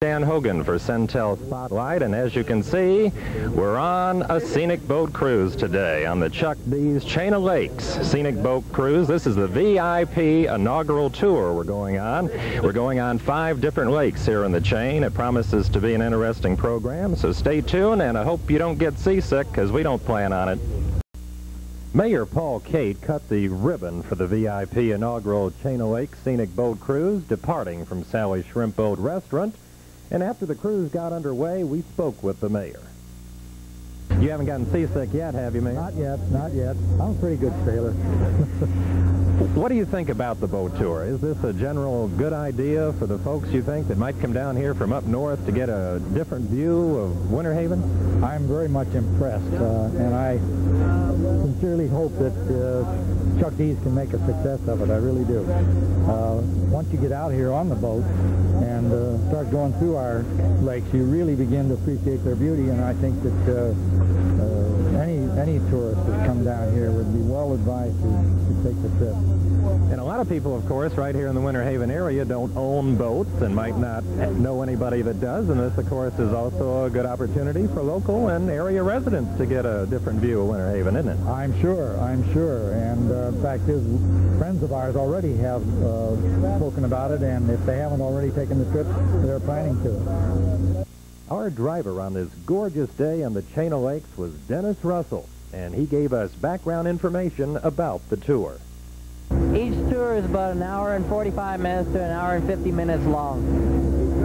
Hogan for Centel Spotlight, and as you can see, we're on a scenic boat cruise today on the Dees Chain of Lakes Scenic Boat Cruise. This is the VIP inaugural tour we're going on. We're going on 5 different lakes here in the chain. It promises to be an interesting program, so stay tuned, and I hope you don't get seasick, because we don't plan on it. Mayor Paul Cate cut the ribbon for the VIP inaugural Chain of Lakes Scenic Boat Cruise, departing from Sally's Shrimpboat restaurant. And after the cruise got underway, we spoke with the mayor. You haven't gotten seasick yet, have you, Mayor? Not yet, not yet. I'm a pretty good sailor. What do you think about the boat tour? Is this a general good idea for the folks you think that might come down here from up north to get a different view of Winter Haven? I'm very much impressed, and I sincerely hope that Chuck Dees can make a success of it. I really do. Once you get out here on the boat and start going through our lakes, you really begin to appreciate their beauty, and I think that any tourist that come down here would be well advised to take the trip. And a lot of people, of course, right here in the Winter Haven area don't own boats and might not know anybody that does, and this, of course, is also a good opportunity for local and area residents to get a different view of Winter Haven, isn't it? I'm sure. And in fact, friends of ours already have spoken about it, and if they haven't already taken the trip, they're planning to. Our driver on this gorgeous day on the Chain of Lakes was Dennis Russell, and he gave us background information about the tour. Each tour is about an hour and 45 minutes to an hour and 50 minutes long.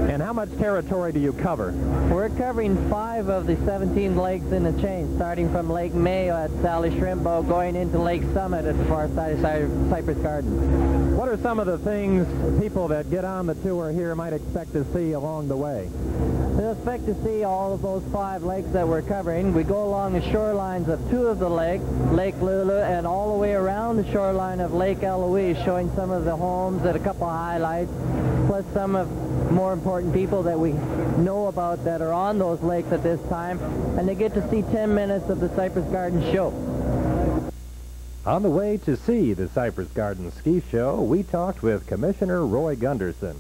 And how much territory do you cover? We're covering 5 of the 17 lakes in the chain, starting from Lake Mayo at Sally Shrimpboat, going into Lake Summit at the far side of Cypress Gardens. What are some of the things people that get on the tour here might expect to see along the way? They'll expect to see all of those 5 lakes that we're covering. We go along the shorelines of 2 of the lakes, Lake Lulu, and all the way around the shoreline of Lake Eloise, showing some of the homes and a couple of highlights, plus some of more important people that we know about that are on those lakes at this time, and they get to see 10 minutes of the Cypress Gardens show. On the way to see the Cypress Gardens ski show, we talked with Commissioner Roy Gunderson.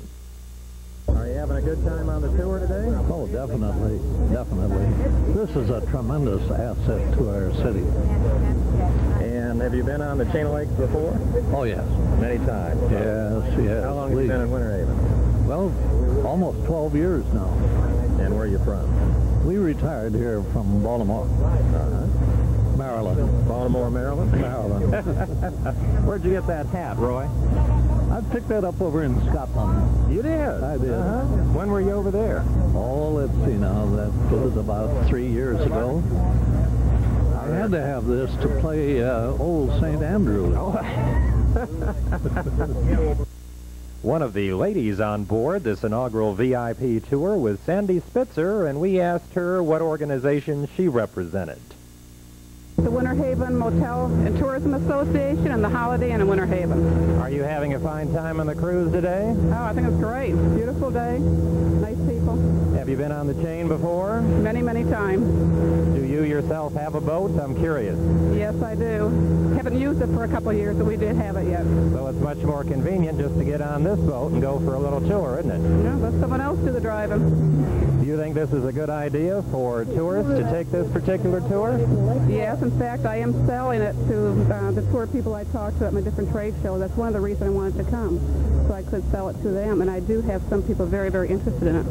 Are you having a good time on the tour today? Oh, definitely, definitely. This is a tremendous asset to our city. And have you been on the Chain of Lakes before? Oh, yes. Many times? Yes. How long have you been in Winter Haven? Well, almost 12 years now. And where are you from? We retired here from Baltimore. Maryland. Baltimore, Maryland? Maryland. Where'd you get that hat, Roy? I picked that up over in Scotland. You did? I did. When were you over there? Oh, let's see now. That was about 3 years ago. I had to have this to play old St. Andrews. One of the ladies on board this inaugural VIP tour was Sandy Spitzer, and we asked her what organization she represented. The Winter Haven Motel and Tourism Association and the Holiday Inn in Winter Haven. Are you having a fine time on the cruise today? Oh, I think it's great. Beautiful day. Nice people. Have you been on the chain before? Many, many times. Do you yourself have a boat? I'm curious. Yes, I do. Haven't used it for a couple of years, but we did have it yet. So it's much more convenient just to get on this boat and go for a little tour, isn't it? Yeah, let someone else do the driving. Do you think this is a good idea for tourists to take this particular tour? Yes, in fact, I am selling it to the tour people I talk to at my different trade shows. That's one of the reasons I wanted to come, so I could sell it to them, and I do have some people very, very interested in it.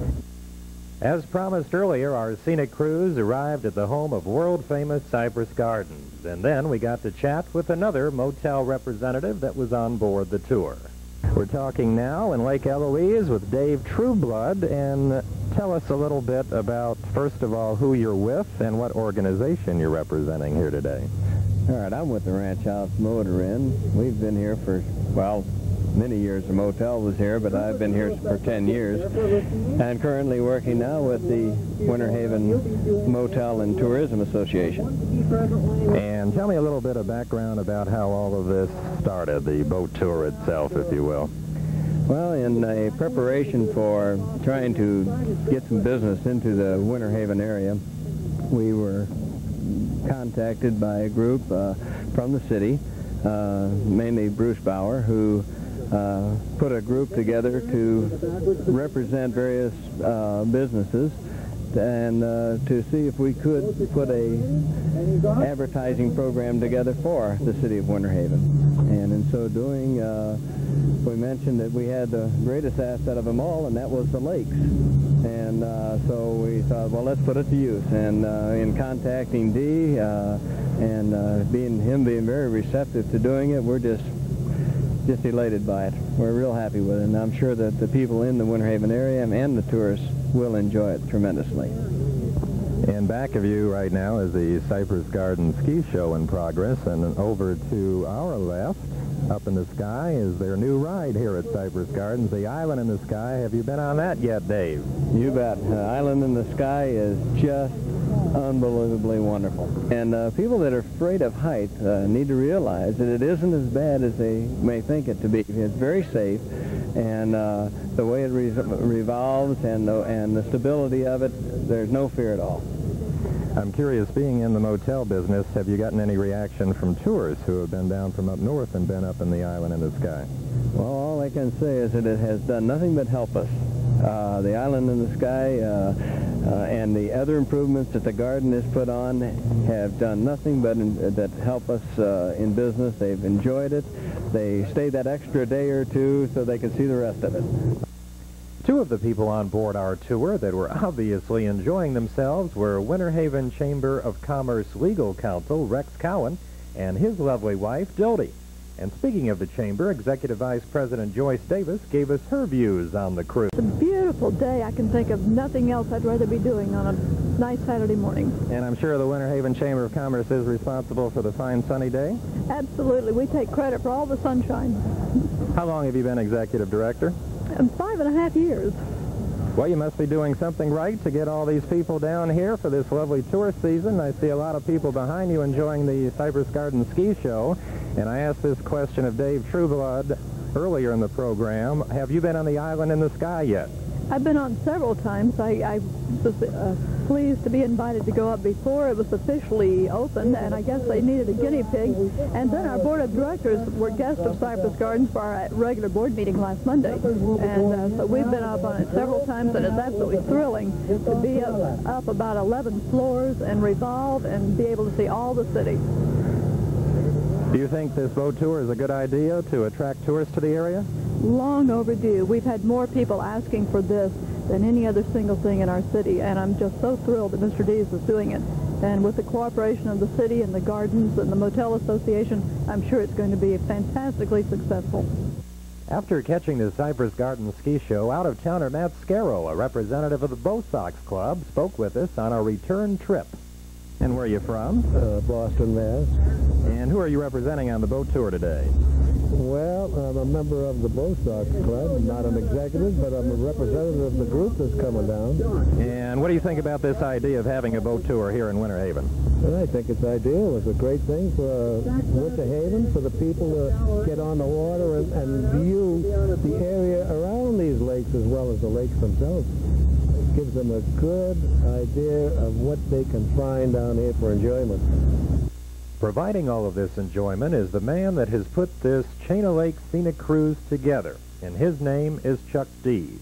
As promised earlier, our scenic cruise arrived at the home of world-famous Cypress Gardens, and then we got to chat with another motel representative that was on board the tour. We're talking now in Lake Eloise with Dave Trueblood, and tell us a little bit about, first of all, who you're with and what organization you're representing here today. All right, I'm with the Ranch House Motor Inn. We've been here for, well, many years. The motel was here, but I've been here for 10 years. And currently working now with the Winter Haven Motel and Tourism Association. And tell me a little bit of background about how all of this started, the boat tour itself, if you will. Well, in a preparation for trying to get some business into the Winter Haven area, we were contacted by a group from the city, mainly Bruce Bauer, who put a group together to represent various businesses and to see if we could put a advertising program together for the city of Winter Haven. And in so doing, we mentioned that we had the greatest asset of them all, and that was the lakes. And so we thought, well, let's put it to use. And in contacting Dee and being very receptive to doing it, we're just elated by it. We're real happy with it, and I'm sure that the people in the Winter Haven area and the tourists will enjoy it tremendously. In back of you right now is the Cypress Gardens ski show in progress, and over to our left, up in the sky, is their new ride here at Cypress Gardens, the Island in the Sky. Have you been on that yet, Dave? You bet. Island in the Sky is just unbelievably wonderful. And people that are afraid of height need to realize that it isn't as bad as they may think it to be. It's very safe, and the way it revolves and the stability of it, there's no fear at all. I'm curious, being in the motel business, have you gotten any reaction from tourists who have been down from up north and been up in the Island in the Sky? Well, all I can say is that it has done nothing but help us. The Island in the Sky and the other improvements that the garden has put on have done nothing but that help us in business. They've enjoyed it. They stayed that extra day or two so they could see the rest of it. Two of the people on board our tour that were obviously enjoying themselves were Winter Haven Chamber of Commerce Legal Counsel Rex Cowan and his lovely wife, Dildie. And speaking of the Chamber, Executive Vice President Joyce Davis gave us her views on the cruise. It's a beautiful day. I can think of nothing else I'd rather be doing on a nice Saturday morning. And I'm sure the Winter Haven Chamber of Commerce is responsible for the fine sunny day? Absolutely. We take credit for all the sunshine. How long have you been Executive Director? 5.5 years. Well, you must be doing something right to get all these people down here for this lovely tourist season. I see a lot of people behind you enjoying the Cypress Gardens ski show. And I asked this question of Dave Trueblood earlier in the program. Have you been on the Island in the Sky yet? I've been on several times. I was pleased to be invited to go up before it was officially opened, and I guess they needed a guinea pig. And then our board of directors were guests of Cypress Gardens for our regular board meeting last Monday. And so we've been up on it several times, and it's absolutely thrilling to be up about 11 floors and revolve and be able to see all the city. Do you think this boat tour is a good idea to attract tourists to the area? Long overdue. We've had more people asking for this than any other single thing in our city, and I'm just so thrilled that Mr. Dees is doing it. And with the cooperation of the city and the gardens and the Motel Association, I'm sure it's going to be fantastically successful. After catching the Cypress Gardens ski show, out-of-towner Matt Scarrow, a representative of the Bo Sox Club, spoke with us on a return trip. And where are you from? Boston, Mass. And who are you representing on the boat tour today? Well, I'm a member of the Bo Sox Club, not an executive, but I'm a representative of the group that's coming down. And what do you think about this idea of having a boat tour here in Winter Haven? Well, I think it's ideal. It's a great thing for Winter Haven, for the people to get on the water and view the area around these lakes as well as the lakes themselves. It gives them a good idea of what they can find down here for enjoyment. Providing all of this enjoyment is the man that has put this Chain of Lakes Scenic Cruise together, and his name is Chuck Dees.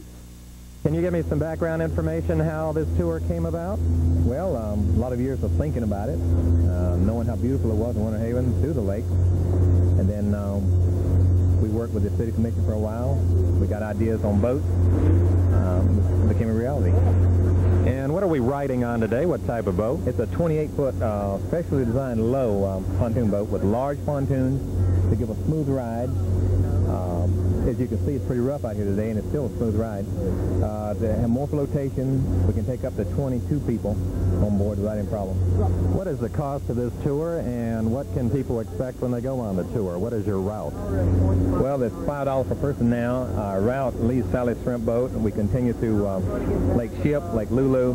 Can you give me some background information how this tour came about? Well, a lot of years of thinking about it, knowing how beautiful it was in Winter Haven through the lakes, and then we worked with the city commission for a while. We got ideas on boats. It became a reality. And what are we riding on today? What type of boat? It's a 28-foot specially designed low pontoon boat with large pontoons to give a smooth ride. As you can see, it's pretty rough out here today, and it's still a smooth ride. To have more flotation, we can take up to 22 people on board without any problem. What is the cost of this tour, and what can people expect when they go on the tour? What is your route? Well, it's $5 per person now. Our route leaves Sally Shrimpboat, and we continue through Lake Ship, Lake Lulu.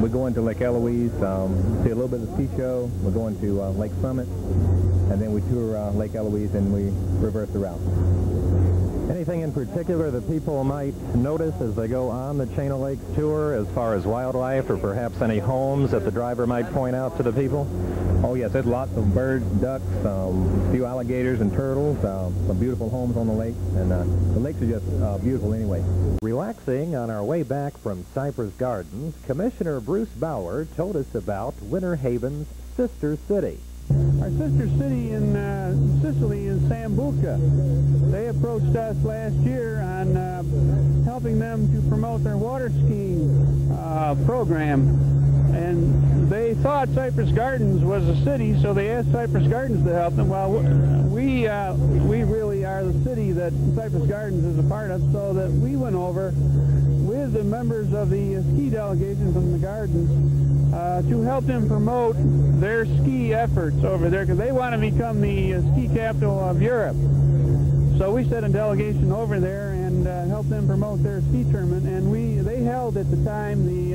We go into Lake Eloise, see a little bit of the ski show. We're going to Lake Summit, and then we tour Lake Eloise, and we reverse the route. Anything in particular that people might notice as they go on the Chain of Lakes tour as far as wildlife or perhaps any homes that the driver might point out to the people? Oh, yes, there's lots of birds, ducks, a few alligators and turtles, some beautiful homes on the lake, and the lakes are just beautiful anyway. Relaxing on our way back from Cypress Gardens, Commissioner Bruce Bauer told us about Winter Haven's sister city. Our sister city in Sicily is Sambuca. They approached us last year on helping them to promote their water skiing program. And they thought Cypress Gardens was a city, so they asked Cypress Gardens to help them. Well, we really are the city that Cypress Gardens is a part of, so that we went over with the members of the ski delegation from the gardens to help them promote their ski efforts over there, because they want to become the ski capital of Europe. So we sent a delegation over there and helped them promote their ski tournament, and they held at the time the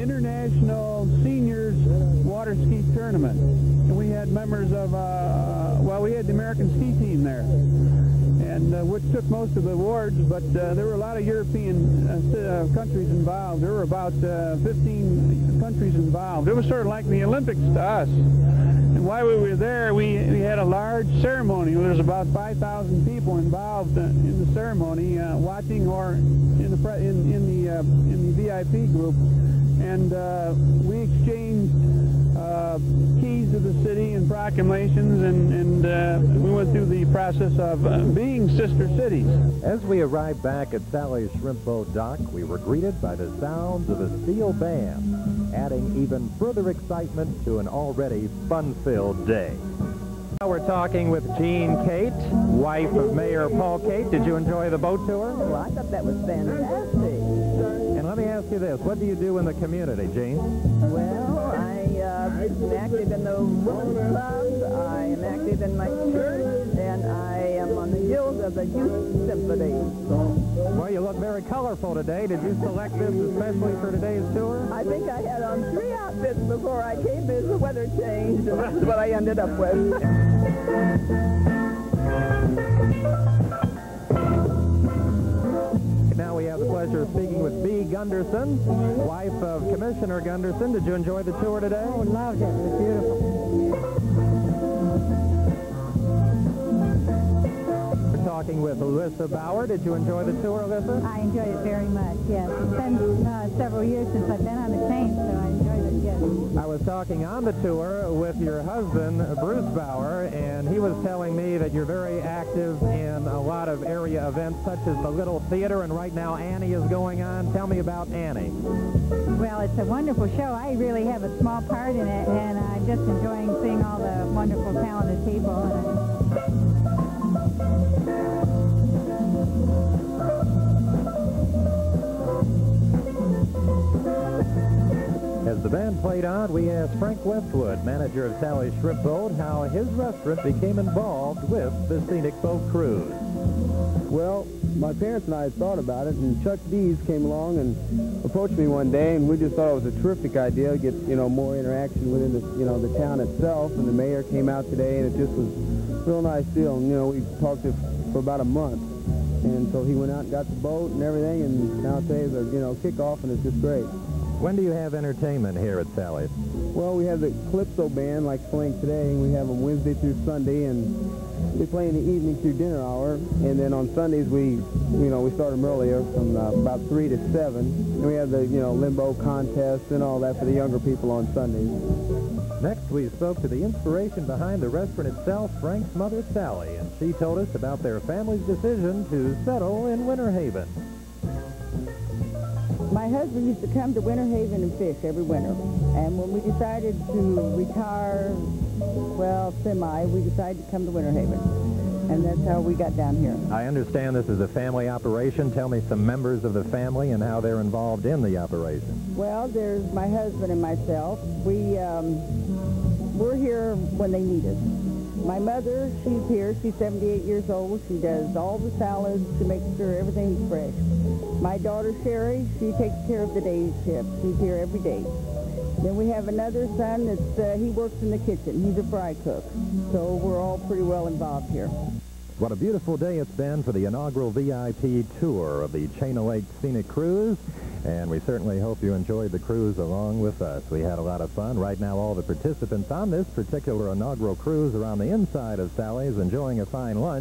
International Seniors Water Ski Tournament. And we had members of, we had the American ski team there, and which took most of the awards, but there were a lot of European countries involved. There were about 15 countries involved. It was sort of like the Olympics to us. And while we were there, we had a large ceremony. There was about 5,000 people involved in the ceremony, watching or in the VIP group. And we exchanged keys to the city and proclamations, and we went through the process of being sister cities. As we arrived back at Sally's Shrimpboat dock, we were greeted by the sounds of a steel band, adding even further excitement to an already fun-filled day. Now we're talking with Jean Cate, wife of Mayor Paul Cate. Did you enjoy the boat tour? Well, I thought that was fantastic. And let me ask you this, what do you do in the community, Jean? Well, I am active in the women's clubs, I am active in my church, and I am on the guild of the Youth Symphony. Well, you look very colorful today. Did you select this especially for today's tour? I think I had on 3 outfits before I came as the weather changed, and that's what I ended up with. Now we have the pleasure of speaking with Bea Gunderson, wife of Commissioner Gunderson. Did you enjoy the tour today? Oh, loved it. It was beautiful. We're talking with Alyssa Bauer. Did you enjoy the tour, Alyssa? I enjoyed it very much, yes. It's been several years since I've been on the chain, so I enjoyed it, yes. I was talking on the tour with your husband, Bruce Bauer, and he was telling me that you're very active in a lot of area events, such as the Little Theater, and right now Annie is going on. Tell me about Annie. Well, it's a wonderful show. I really have a small part in it, and I'm just enjoying seeing all the wonderful, talented people. As the band played on, we asked Frank Westwood, manager of Sally's Shrimpboat, how his restaurant became involved with the Scenic Boat Cruise. Well, my parents and I had thought about it, and Chuck Dees came along and approached me one day, and we just thought it was a terrific idea to get, more interaction within the, the town itself. And the mayor came out today, and it just was a real nice deal. And, we talked to him for about a month. And so he went out and got the boat and everything, and now today's a, kickoff, and it's just great. When do you have entertainment here at Sally's? Well, we have the Calypso band, like playing today, and we have them Wednesday through Sunday, and they play in the evening through dinner hour. And then on Sundays, we start them earlier from about 3 to 7. And we have the, limbo contest and all that for the younger people on Sundays. Next, we spoke to the inspiration behind the restaurant itself, Frank's mother, Sally, and she told us about their family's decision to settle in Winter Haven. My husband used to come to Winter Haven and fish every winter. And when we decided to retire, we decided to come to Winter Haven. And that's how we got down here. I understand this is a family operation. Tell me some members of the family and how they're involved in the operation. Well, there's my husband and myself. We're here when they need us. My mother, she's here. She's 78 years old. She does all the salads to make sure everything's fresh. My daughter, Sherry, she takes care of the day shift. She's here every day. Then we have another son he works in the kitchen. He's a fry cook. So we're all pretty well involved here. What a beautiful day it's been for the inaugural VIP tour of the Chain of Lakes Scenic Cruise, and we certainly hope you enjoyed the cruise along with us. We had a lot of fun. Right now, all the participants on this particular inaugural cruise are on the inside of Sally's enjoying a fine lunch.